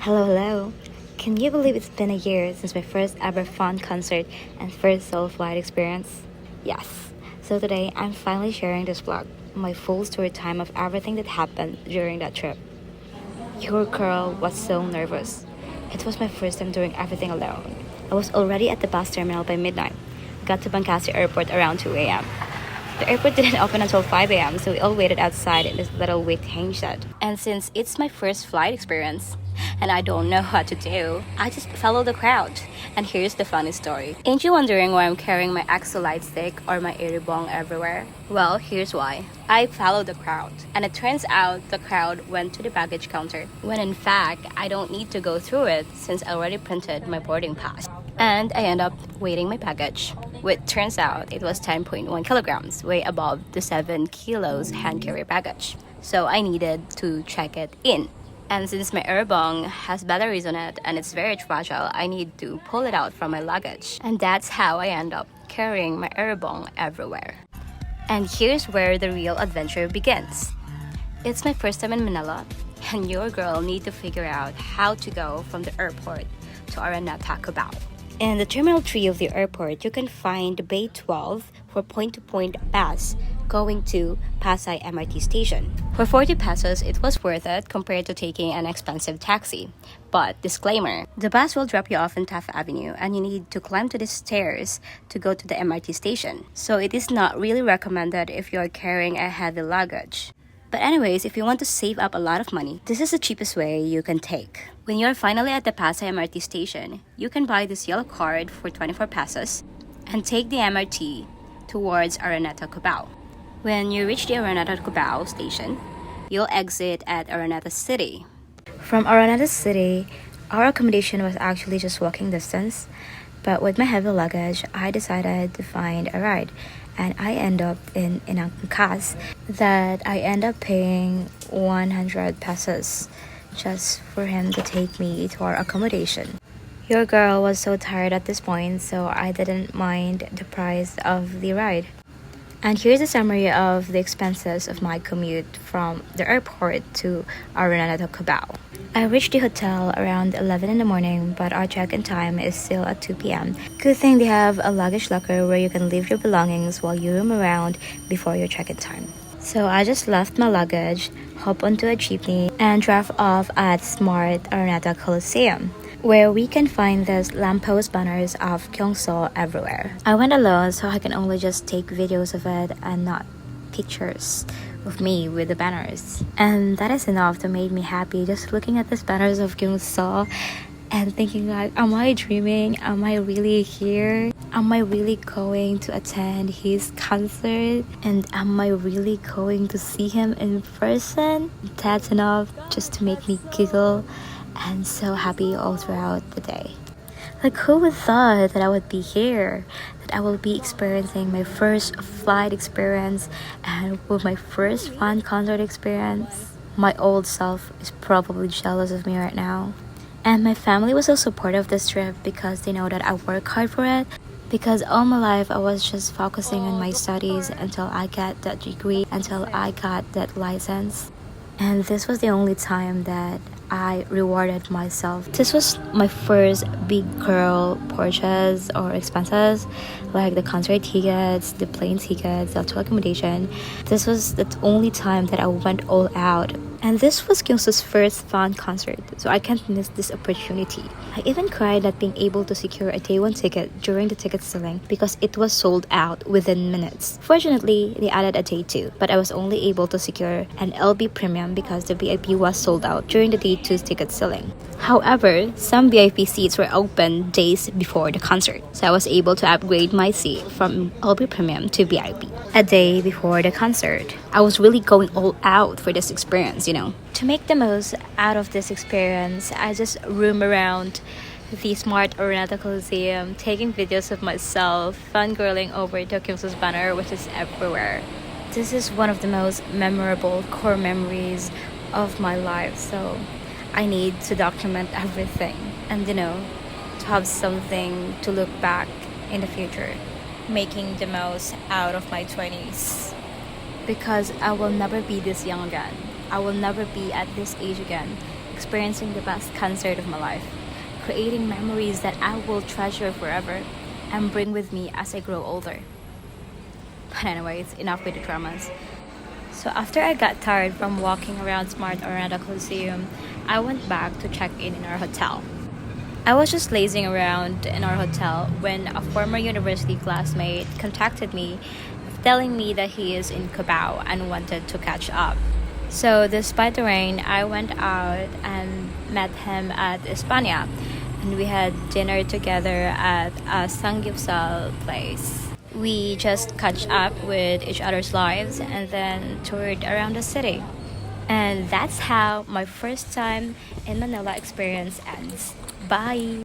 Hello, hello. Can you believe it's been a year since my first ever fun concert and first solo flight experience? Yes. So today I'm finally sharing this vlog, my full story time of everything that happened during that trip. Your girl was so nervous. It was my first time doing everything alone. I was already at the bus terminal by midnight. Got to Bangkasi airport around 2 a.m. The airport didn't open until 5 a.m., so we all waited outside in this little waiting shed. And since it's my first flight experience, and I don't know what to do, I just follow the crowd. And here's the funny story. Ain't you wondering why I'm carrying my EXO light stick or my iribong everywhere? Well, here's why. I followed the crowd, and it turns out the crowd went to the baggage counter, when in fact, I don't need to go through it since I already printed my boarding pass. And I end up weighing my baggage, which turns out it was 10.1 kilograms, way above the 7 kilos hand carry baggage. So I needed to check it in. And since my airbong has batteries on it and it's very fragile, I need to pull it out from my luggage. And that's how I end up carrying my airbong everywhere. And here's where the real adventure begins. It's my first time in Manila, and your girl need to figure out how to go from the airport to Araneta, Cubao. In the Terminal 3 of the airport, you can find Bay 12 for point-to-point bus going to Pasay MRT station. For 40 pesos, it was worth it compared to taking an expensive taxi. But disclaimer, the bus will drop you off in Taft Avenue and you need to climb to the stairs to go to the MRT station. So it is not really recommended if you are carrying a heavy luggage. But anyways, if you want to save up a lot of money, this is the cheapest way you can take. When you're finally at the Pasay MRT station, you can buy this yellow card for 24 pesos and take the MRT towards Araneta, Cubao. When you reach the Araneta, Cubao station, you'll exit at Araneta City. From Araneta City, our accommodation was actually just walking distance, but with my heavy luggage, I decided to find a ride. And I end up in a cast that I end up paying 100 pesos just for him to take me to our accommodation. Your girl was so tired at this point, so I didn't mind the price of the ride. And here's a summary of the expenses of my commute from the airport to Araneta, Cubao. I reached the hotel around 11 in the morning, but our check-in time is still at 2 p.m. Good thing they have a luggage locker where you can leave your belongings while you roam around before your check-in time. So I just left my luggage, hop onto a jeepney, and drive off at Smart Araneta Coliseum, where we can find these lamppost banners of Kyungsoo everywhere. I went alone, so I can only just take videos of it and not pictures of me with the banners. And that is enough to make me happy just looking at these banners of Kyungsoo and thinking like, am I dreaming? Am I really here? Am I really going to attend his concert? And am I really going to see him in person? That's enough just to make me giggle and so happy all throughout the day. Like, who would thought that I would be here, that I will be experiencing my first flight experience and with my first fun concert experience? My old self is probably jealous of me right now. And my family was so supportive of this trip because they know that I work hard for it. Because all my life I was just focusing on my studies until I got that degree, until I got that license. And this was the only time that I rewarded myself. This was my first big girl purchase or expenses, like the concert tickets, the plane tickets, the hotel accommodation. This was the only time that I went all out. And this was Kyungsoo's first fun concert, so I can't miss this opportunity. I even cried not being able to secure a day one ticket during the ticket selling because it was sold out within minutes. Fortunately, they added a day two, but I was only able to secure an LB premium because the VIP was sold out during the day two's ticket selling. However, some VIP seats were open days before the concert, so I was able to upgrade my seat from LB premium to VIP. A day before the concert, I was really going all out for this experience, you know. To make the most out of this experience, I just roam around the Smart Araneta Coliseum, taking videos of myself, fangirling over Doh Kyungsoo's banner, which is everywhere. This is one of the most memorable core memories of my life, so I need to document everything and, you know, to have something to look back in the future, making the most out of my 20s. Because I will never be this young again. I will never be at this age again. experiencing the best concert of my life, creating memories that I will treasure forever and bring with me as I grow older. But anyways, enough with the dramas. So after I got tired from walking around Smart Orlando Coliseum, I went back to check in our hotel. I was just lazing around in our hotel when a former university classmate contacted me, telling me that he is in Cubao and wanted to catch up. So despite the rain, I went out and met him at España, and we had dinner together at a Sanggyeopsal place. We just catch up with each other's lives and then toured around the city. And that's how my first time in Manila experience ends. Bye!